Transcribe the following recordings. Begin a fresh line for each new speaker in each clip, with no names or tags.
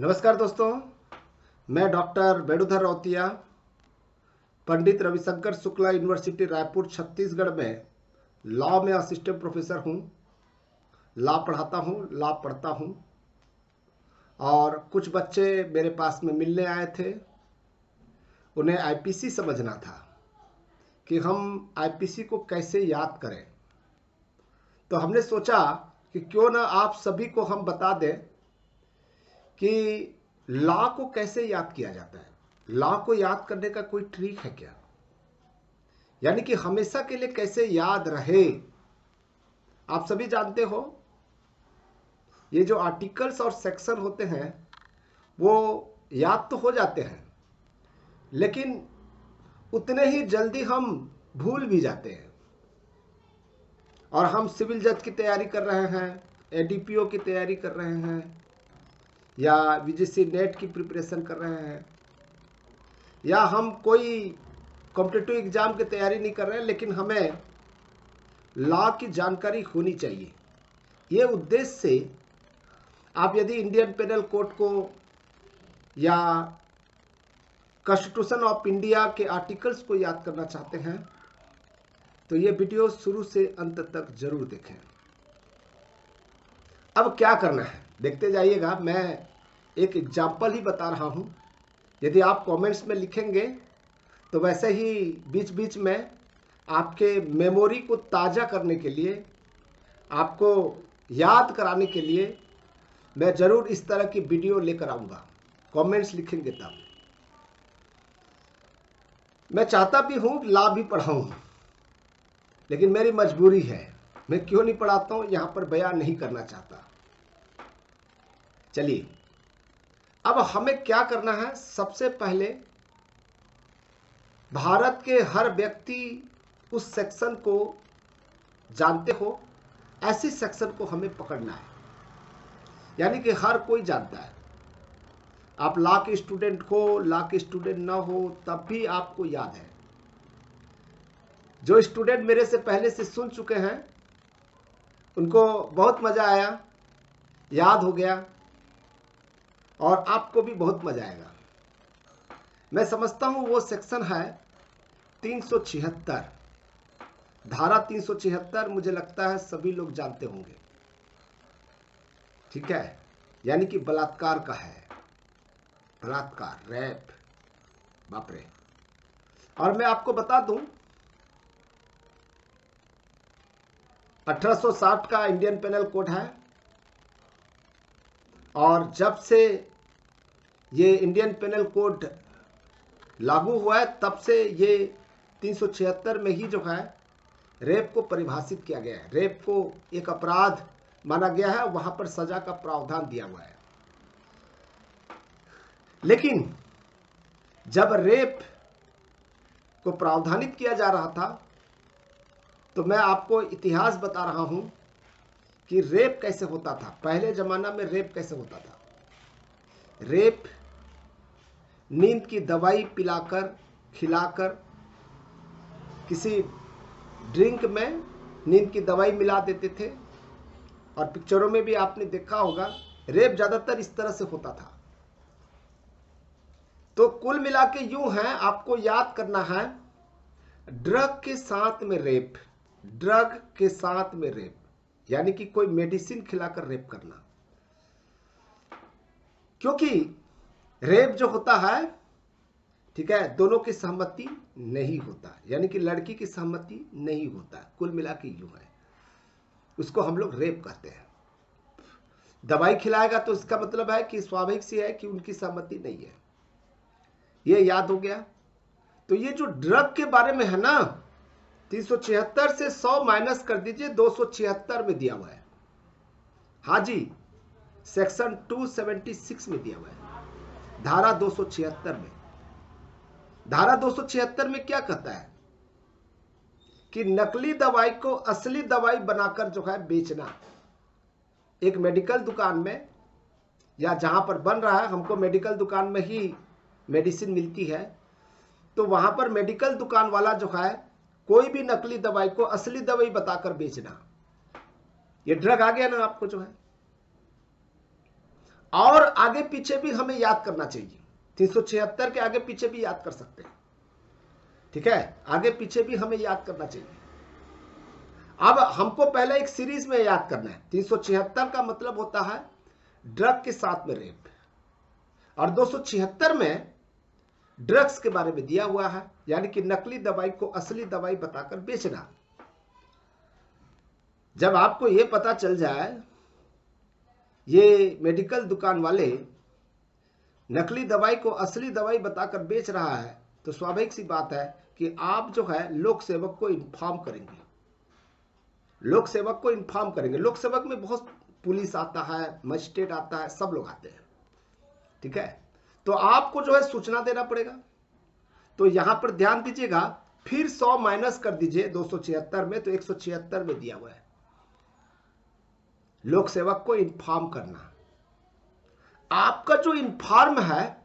नमस्कार दोस्तों, मैं डॉक्टर वेणुधर रौतिया, पंडित रविशंकर शुक्ला यूनिवर्सिटी रायपुर छत्तीसगढ़ में लॉ में असिस्टेंट प्रोफेसर हूँ। लॉ पढ़ाता हूँ, लॉ पढ़ता हूँ। और कुछ बच्चे मेरे पास में मिलने आए थे। उन्हें आईपीसी समझना था कि हम आईपीसी को कैसे याद करें। तो हमने सोचा कि क्यों ना आप सभी को हम बता दें कि लॉ को कैसे याद किया जाता है। लॉ को याद करने का कोई ट्रिक है क्या, यानी कि हमेशा के लिए कैसे याद रहे। आप सभी जानते हो, ये जो आर्टिकल्स और सेक्शन होते हैं वो याद तो हो जाते हैं, लेकिन उतने ही जल्दी हम भूल भी जाते हैं। और हम सिविल जज की तैयारी कर रहे हैं, एडीपीओ की तैयारी कर रहे हैं, या वीजीसी नेट की प्रिपरेशन कर रहे हैं, या हम कोई कॉम्पिटिटिव एग्जाम की तैयारी नहीं कर रहे हैं, लेकिन हमें लॉ की जानकारी होनी चाहिए। ये उद्देश्य से आप यदि इंडियन पेनल कोड को या कॉन्स्टिट्यूशन ऑफ इंडिया के आर्टिकल्स को याद करना चाहते हैं तो ये वीडियो शुरू से अंत तक जरूर देखें। अब क्या करना है देखते जाइएगा। मैं एक एग्जाम्पल ही बता रहा हूँ। यदि आप कमेंट्स में लिखेंगे तो वैसे ही बीच बीच में आपके मेमोरी को ताज़ा करने के लिए, आपको याद कराने के लिए मैं ज़रूर इस तरह की वीडियो लेकर आऊँगा। कमेंट्स लिखेंगे तब। मैं चाहता भी हूँ लॉ भी पढ़ाऊँ, लेकिन मेरी मजबूरी है। मैं क्यों नहीं पढ़ाता हूँ यहाँ पर बयान नहीं करना चाहता। चलिए, अब हमें क्या करना है। सबसे पहले भारत के हर व्यक्ति उस सेक्शन को जानते हो, ऐसी सेक्शन को हमें पकड़ना है, यानी कि हर कोई जानता है। आप लॉ के स्टूडेंट हो, लॉ के स्टूडेंट ना हो, तब भी आपको याद है। जो स्टूडेंट मेरे से पहले से सुन चुके हैं उनको बहुत मज़ा आया, याद हो गया, और आपको भी बहुत मज़ा आएगा। मैं समझता हूँ वो सेक्शन है 376, धारा 376। मुझे लगता है सभी लोग जानते होंगे, ठीक है, यानी कि बलात्कार का है। बलात्कार, रेप, बाप रे। और मैं आपको बता दूं, 1860 का इंडियन पेनल कोड है, और जब से ये इंडियन पेनल कोड लागू हुआ है तब से ये 376 में ही जो है रेप को परिभाषित किया गया है। रेप को एक अपराध माना गया है, वहां पर सजा का प्रावधान दिया हुआ है। लेकिन जब रेप को प्रावधानित किया जा रहा था तो मैं आपको इतिहास बता रहा हूं कि रेप कैसे होता था। पहले जमाना में रेप कैसे होता था। रेप नींद की दवाई पिलाकर, खिलाकर, किसी ड्रिंक में नींद की दवाई मिला देते थे, और पिक्चरों में भी आपने देखा होगा रेप ज्यादातर इस तरह से होता था। तो कुल मिला के यूं है, आपको याद करना है, ड्रग के साथ में रेप, ड्रग के साथ में रेप, यानी कि कोई मेडिसिन खिलाकर रेप करना। क्योंकि रेप जो होता है, ठीक है, दोनों की सहमति नहीं होता, यानी कि लड़की की सहमति नहीं होता। कुल मिला के यूं है, उसको हम लोग रेप कहते हैं। दवाई खिलाएगा तो इसका मतलब है कि स्वाभाविक सी है कि उनकी सहमति नहीं है। ये याद हो गया। तो ये जो ड्रग के बारे में है ना, 376 से 100 माइनस कर दीजिए, 276 में दिया हुआ है। हाँ जी, सेक्शन 276 में दिया हुआ है, धारा 276 में। धारा 276 में क्या कहता है कि नकली दवाई को असली दवाई बनाकर जो है बेचना। एक मेडिकल दुकान में या जहां पर बन रहा है, हमको मेडिकल दुकान में ही मेडिसिन मिलती है, तो वहां पर मेडिकल दुकान वाला जो है कोई भी नकली दवाई को असली दवाई बताकर बेचना, ये ड्रग आ गया ना आपको जो है। और आगे पीछे भी हमें याद करना चाहिए। 376 के आगे पीछे भी याद कर सकते हैं, ठीक है, आगे पीछे भी हमें याद करना चाहिए। अब हमको पहले एक सीरीज में याद करना है। 376 का मतलब होता है ड्रग के साथ में रेप, और 276 में ड्रग्स के बारे में दिया हुआ है, यानी कि नकली दवाई को असली दवाई बताकर बेचना। जब आपको यह पता चल जाए ये मेडिकल दुकान वाले नकली दवाई को असली दवाई बताकर बेच रहा है, तो स्वाभाविक सी बात है कि आप जो है लोक सेवक को इन्फॉर्म करेंगे। लोक सेवक को इन्फॉर्म करेंगे। लोक सेवक में बहुत पुलिस आता है, मजिस्ट्रेट आता है, सब लोग आते हैं, ठीक है। तो आपको जो है सूचना देना पड़ेगा। तो यहां पर ध्यान दीजिएगा, फिर 100 माइनस कर दीजिए 276 में, तो 176 में दिया हुआ है लोक सेवक को इन्फॉर्म करना। आपका जो इन्फॉर्म है,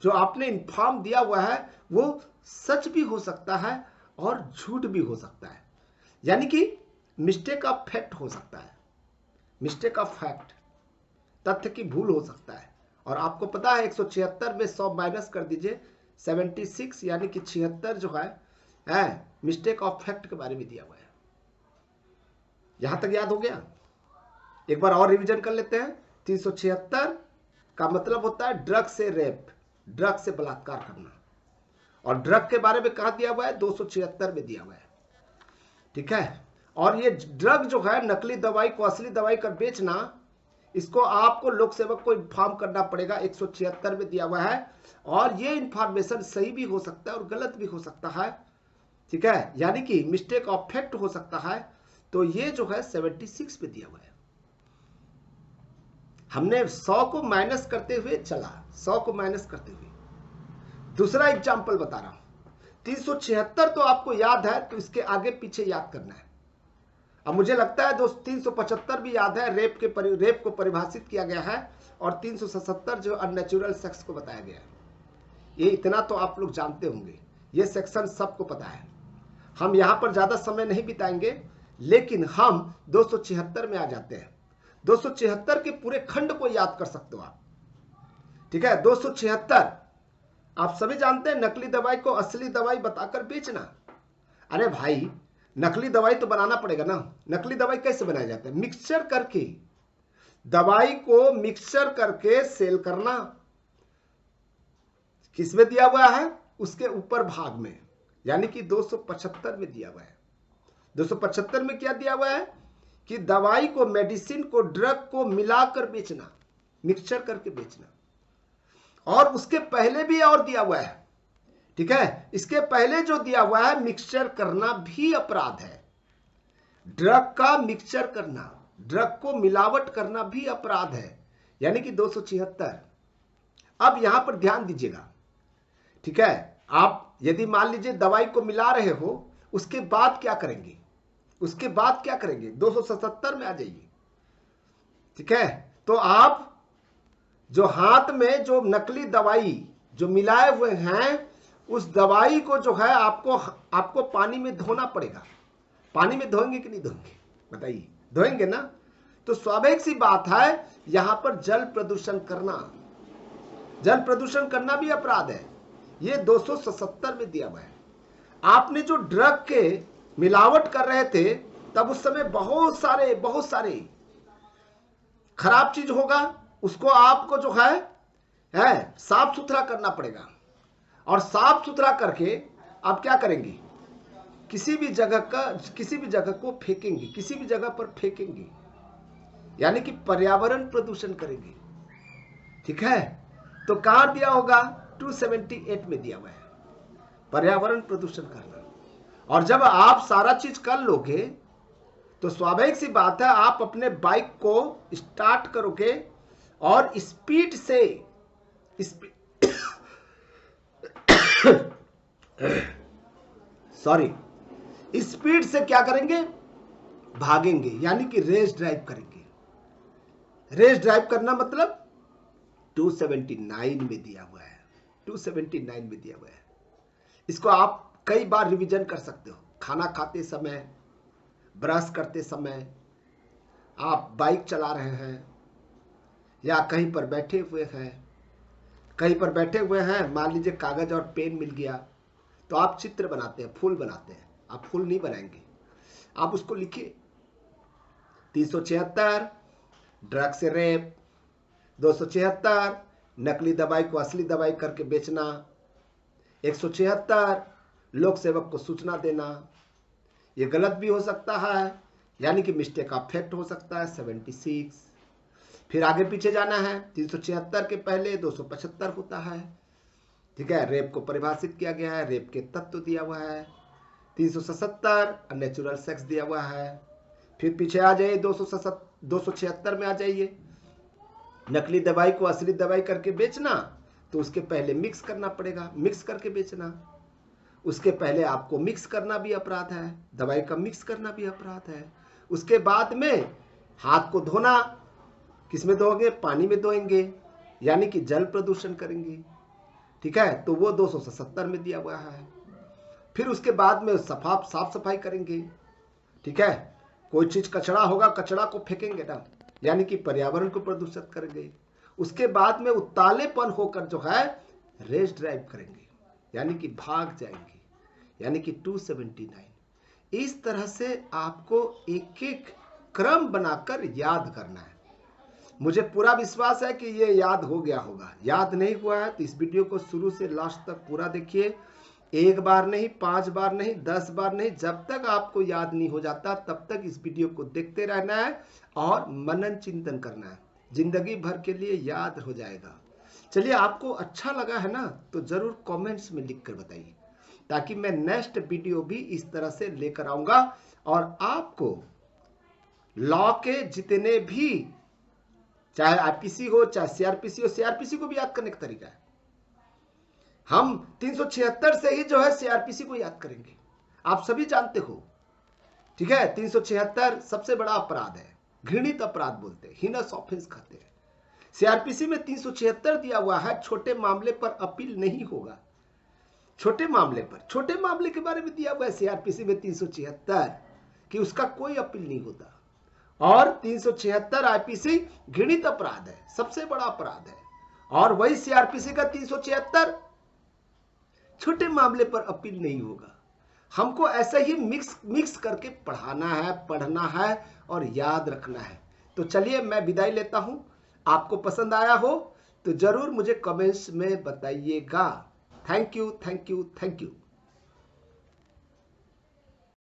जो आपने इन्फॉर्म दिया हुआ है, वो सच भी हो सकता है और झूठ भी हो सकता है, यानी कि मिस्टेक ऑफ फैक्ट हो सकता है। मिस्टेक ऑफ फैक्ट, तथ्य की भूल हो सकता है। और आपको पता है 176 में 100 माइनस कर दीजिए 76, यानी कि 76 जो है मिस्टेक ऑफ फैक्ट के बारे में दिया हुआ है। यहां तक याद हो गया? एक बार और रिवीजन कर लेते हैं। 376 का मतलब होता है ड्रग से रेप, ड्रग से बलात्कार करना। और ड्रग के बारे में कहां दिया हुआ है? 276 में दिया हुआ है, ठीक है। और ये ड्रग जो है, नकली दवाई को असली दवाई कर बेचना, इसको आपको लोक सेवक को इन्फॉर्म करना पड़ेगा, 176 में दिया हुआ है। और ये इंफॉर्मेशन सही भी हो सकता है और गलत भी हो सकता है, ठीक है, यानी कि मिस्टेक ऑफ फैक्ट हो सकता है। तो ये जो है 76 पे दिया हुआ है। हमने 100 को माइनस करते हुए चला, 100 को माइनस करते हुए। दूसरा एग्जाम्पल बता रहा हूं। 376 तो आपको याद है, तो इसके आगे पीछे याद करना है। अब मुझे लगता है 375 भी याद है, रेप को परिभाषित किया गया है, और 377 जो अननेचुरल सेक्स को बताया गया है। ये इतना तो आप लोग जानते होंगे, ये सेक्शन सबको पता है। हम यहां पर ज्यादा समय नहीं बिताएंगे, लेकिन हम 276 में आ जाते हैं। 276 के पूरे खंड को याद कर सकते हो आप, ठीक है। 276 आप सभी जानते हैं, नकली दवाई को असली दवाई बताकर बेचना। अरे भाई, नकली दवाई तो बनाना पड़ेगा ना। नकली दवाई कैसे बनाया जाता है? मिक्सचर करके, दवाई को मिक्सचर करके सेल करना। किसमें दिया हुआ है? उसके ऊपर भाग में, यानी कि 275 में दिया हुआ है। 275 में क्या दिया हुआ है? कि दवाई को, मेडिसिन को, ड्रग को मिलाकर बेचना, मिक्सचर करके बेचना। और उसके पहले भी और दिया हुआ है, ठीक है। इसके पहले जो दिया हुआ है, मिक्सचर करना भी अपराध है। ड्रग का मिक्सचर करना, ड्रग को मिलावट करना भी अपराध है, यानी कि 276। अब यहां पर ध्यान दीजिएगा, ठीक है। आप यदि मान लीजिए दवाई को मिला रहे हो, उसके बाद क्या करेंगे? उसके बाद क्या करेंगे? 277 में आ जाइए, ठीक है। तो आप जो हाथ में जो नकली दवाई जो मिलाए हुए हैं, उस दवाई को जो है आपको पानी में धोना पड़ेगा। पानी में धोएंगे कि नहीं धोएंगे? बताइए, धोएंगे ना। तो स्वाभाविक सी बात है, यहां पर जल प्रदूषण करना भी अपराध है। ये 277 में दिया हुआ है। आपने जो ड्रग के मिलावट कर रहे थे, तब उस समय बहुत सारे खराब चीज होगा, उसको आपको जो है साफ सुथरा करना पड़ेगा। और साफ सुथरा करके आप क्या करेंगे? किसी भी जगह को फेंकेंगे, किसी भी जगह पर फेंकेंगे, यानी कि पर्यावरण प्रदूषण करेंगे, ठीक है। तो कहां दिया होगा? 278 में दिया हुआ है, पर्यावरण प्रदूषण करना। और जब आप सारा चीज कर लोगे, तो स्वाभाविक सी बात है, आप अपने बाइक को स्टार्ट करोगे और स्पीड से स्पीड से क्या करेंगे? भागेंगे, यानी कि रेस ड्राइव करेंगे। रेस ड्राइव करना मतलब 279 में दिया हुआ है, 279 में दिया हुआ है। इसको आप कई बार रिवीजन कर सकते हो। खाना खाते समय, ब्रश करते समय, आप बाइक चला रहे हैं, या कहीं पर बैठे हुए हैं, कहीं पर बैठे हुए हैं, मान लीजिए कागज और पेन मिल गया, तो आप चित्र बनाते हैं, फूल बनाते हैं। आप फूल नहीं बनाएंगे, आप उसको लिखिए। 376 ड्रग से रेप, 276 नकली दवाई को असली दवाई करके बेचना, 176 लोक सेवक को सूचना देना। ये गलत भी हो सकता है, यानी कि मिस्टेक ऑफ फैक्ट हो सकता है 76। फिर आगे पीछे जाना है, 376 के पहले 275 होता है। ठीक है, रेप को परिभाषित किया गया है, रेप के तत्व दिया हुआ है। 377 अननेचुरल सेक्स दिया हुआ है। फिर पीछे आ जाइए 276 में आ जाइए, नकली दवाई को असली दवाई करके बेचना, तो उसके पहले मिक्स करना पड़ेगा, मिक्स करके बेचना। उसके पहले आपको मिक्स करना भी अपराध है, दवाई का मिक्स करना भी अपराध है। उसके बाद में हाथ को धोना, किसमें धोएंगे? पानी में धोएंगे, यानी कि जल प्रदूषण करेंगे। ठीक है, तो वो 277 में दिया हुआ है। फिर उसके बाद में साफ सफाई करेंगे। ठीक है, कोई चीज कचरा होगा, कचरा को फेंकेंगे ना, यानी कि पर्यावरण को प्रदूषित करेंगे। उसके बाद में उतालेपन होकर जो है रेस ड्राइव करेंगे, यानी कि भाग जाएंगे, यानी कि 279। इस तरह से आपको एक एक क्रम बनाकर याद करना है। मुझे पूरा विश्वास है कि ये याद हो गया होगा। याद नहीं हुआ है तो इस वीडियो को शुरू से लास्ट तक पूरा देखिए। एक बार नहीं, 5 बार नहीं, 10 बार नहीं, जब तक आपको याद नहीं हो जाता तब तक इस वीडियो को देखते रहना है और मनन चिंतन करना है। जिंदगी भर के लिए याद हो जाएगा। चलिए, आपको अच्छा लगा है ना, तो जरूर कमेंट्स में लिख कर बताइए, ताकि मैं नेक्स्ट वीडियो भी इस तरह से लेकर आऊंगा और आपको लॉ के जितने भी, चाहे आईपीसी हो चाहे सीआरपीसी हो, सीआरपीसी को भी याद करने का तरीका है। हम 376 से ही जो है सीआरपीसी को याद करेंगे, आप सभी जानते हो। ठीक है, 376 सबसे बड़ा अपराध है, घृणित अपराध बोलते हैं, हीनस ऑफेंस कहते हैं। सीआरपीसी में 376 दिया हुआ है, छोटे मामले पर अपील नहीं होगा। छोटे मामले पर, छोटे मामले के बारे में दिया हुआ है सीआरपीसी में 376 कि उसका कोई अपील नहीं होता। और 376 आईपीसी घृणित अपराध है, सबसे बड़ा अपराध है। और वही सीआरपीसी का 376 छोटे मामले पर अपील नहीं होगा। हमको ऐसे ही मिक्स करके पढ़ना है और याद रखना है। तो चलिए, मैं विदाई लेता हूं। आपको पसंद आया हो तो जरूर मुझे कमेंट्स में बताइएगा। Thank you, thank you, thank you.